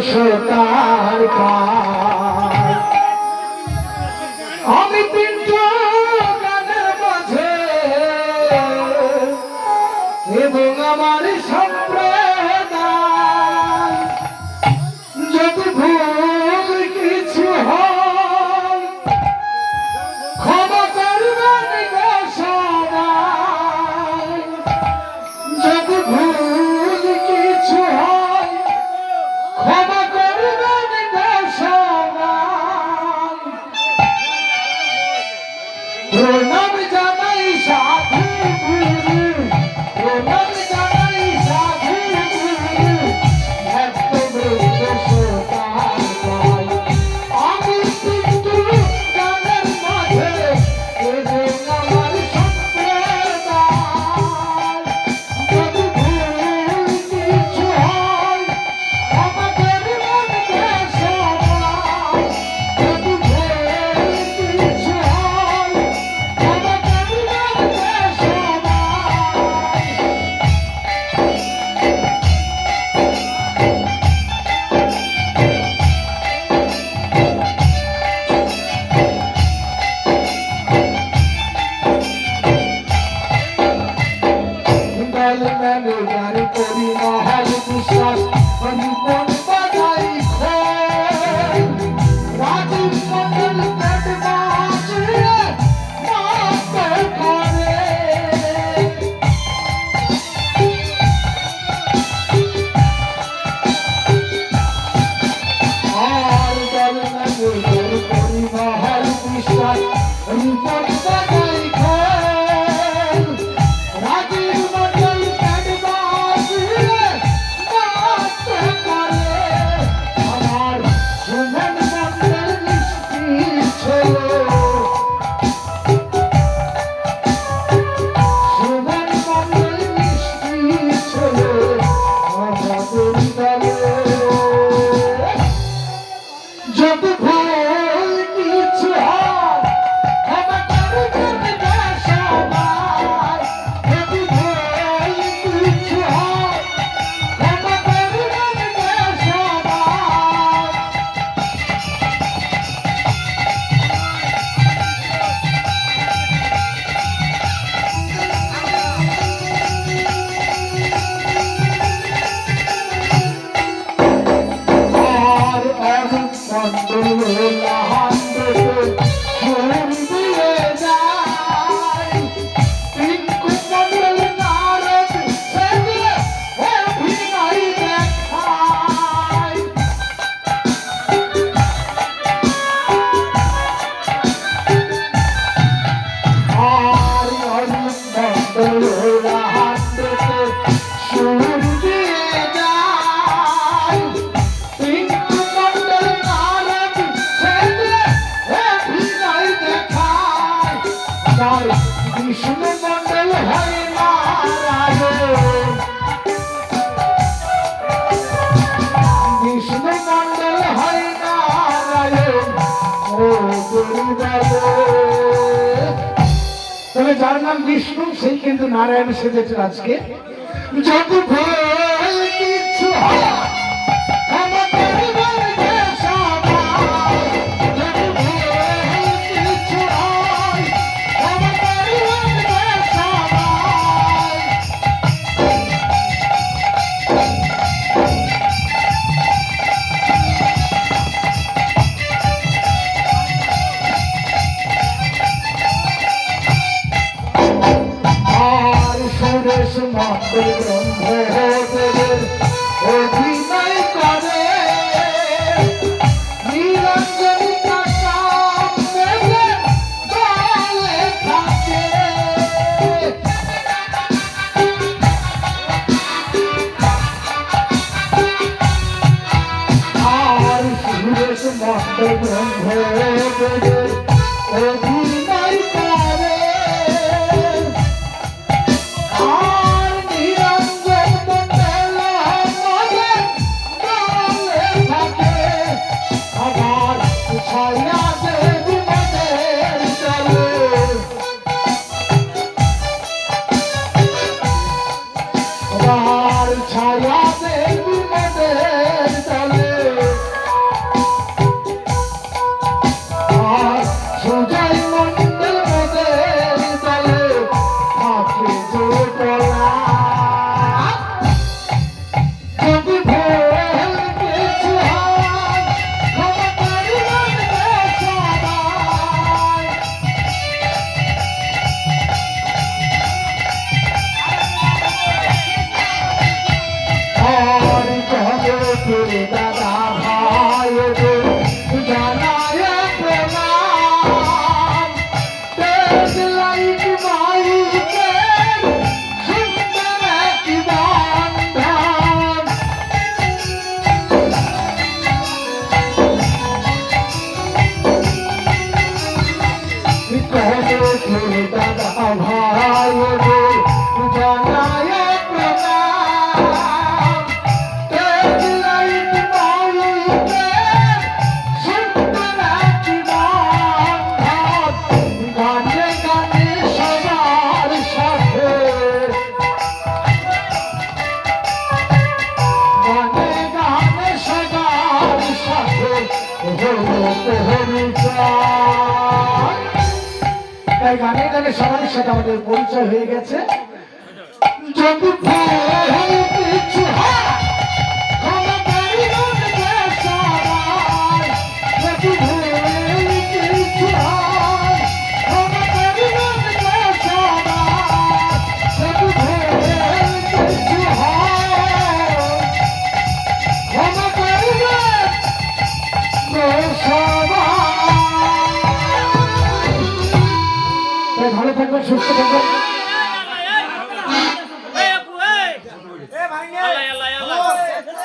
সোতার পায়। আমি তিনটা গানের মাঝে এবং আমার সম্প্রদায় যদি ভুল কিছু হয় ক্ষমা করবেন গো সবাই। যদি ভুল কিছু হয় ক্ষমা করবেন গো সবাই। প্রণাম জানাই সাধু গুরু, প্রণাম জানাই সাধু গুরু, ভক্ত বৃন্দ সোতার পায়। আমি কিন্তু গানের মাঝে এবং আমার সম্প্রদায় যদি ভুল কিছু হয় ক্ষমা করবেন গো সবাই। যদি ভুল কিছু হয় ক্ষমা করবেন গো সবাই। গানে গান করি মহাল বিশ্বাস অনুপম বাজাই খোল। রাজীব মন্ডল পেট বাঁচিয়ে মাত করে। আর গানে গান করি মহাল বিশ্বাস অনুপম বাজাই খোল। রাজীব মন্ডল পেট বাঁচিয়ে মাত করে। আমার সুমন মন্ডল মিষ্টি ছেলে, সুমন মন্ডল মিষ্টি ছেলে আমাদের দলে। যদি ভুল কিছু হয় ক্ষমা করবেন গো সবাই। যদি ভুল কিছু হয় ক্ষমা করবেন গো সবাই। আর অরূপ মন্ডল লাহান দেশে সুর দিয়ে যায়। টিঙ্কু মন্ডল নারদ সেজে অভিনয় দেখায়। আর অরূপ মন্ডল লাহান দেশে সুর দিয়ে যায়। টিঙ্কু মন্ডল নারদ সেজে অভিনয় দেখায়। আমার বিষ্ণু মন্ডল হয় নারায়ণ, বিষ্ণু মন্ডল হয় নারায়ণ ও গুরুদেব। তবে যার নাম বিষ্ণু সেই কিন্তু নারায়ণ সেজেছে আজকে। যদি ভুল কিছু হয় ক্ষমা করবেন গো সবাই। যদি ভুল কিছু হয় ক্ষমা করবেন গো সবাই। আর সুরেশ মন্ডল ব্রহ্মদেবের অভিনয় করে। নিরঞ্জনী কাকা মেলে দলে থাকে। আর সুরেশ মন্ডল ব্রহ্মদেবের অভিনয় করে। আর নিরঞ্জন মন্ডল আমাদের দলে থাকে। আবার ছায়া দেবী মনের চলে। আবার ছায়া দেবী মনের চলে। তাই গানে গানে সবার সাথে আমাদের পরিচয় হয়ে গেছে। যদি ভুল কিছু হয় ক্ষমা করিবেন সবাই, যদি ভুল কিছু হয় ক্ষমা করিবেন সবাই, যদি ভুল কিছু হয় ক্ষমা করিবেন সবাই। ভালো থাকবেন, সুস্থ থাকবেন। আল্লাহ আল্লাহ আল্লাহ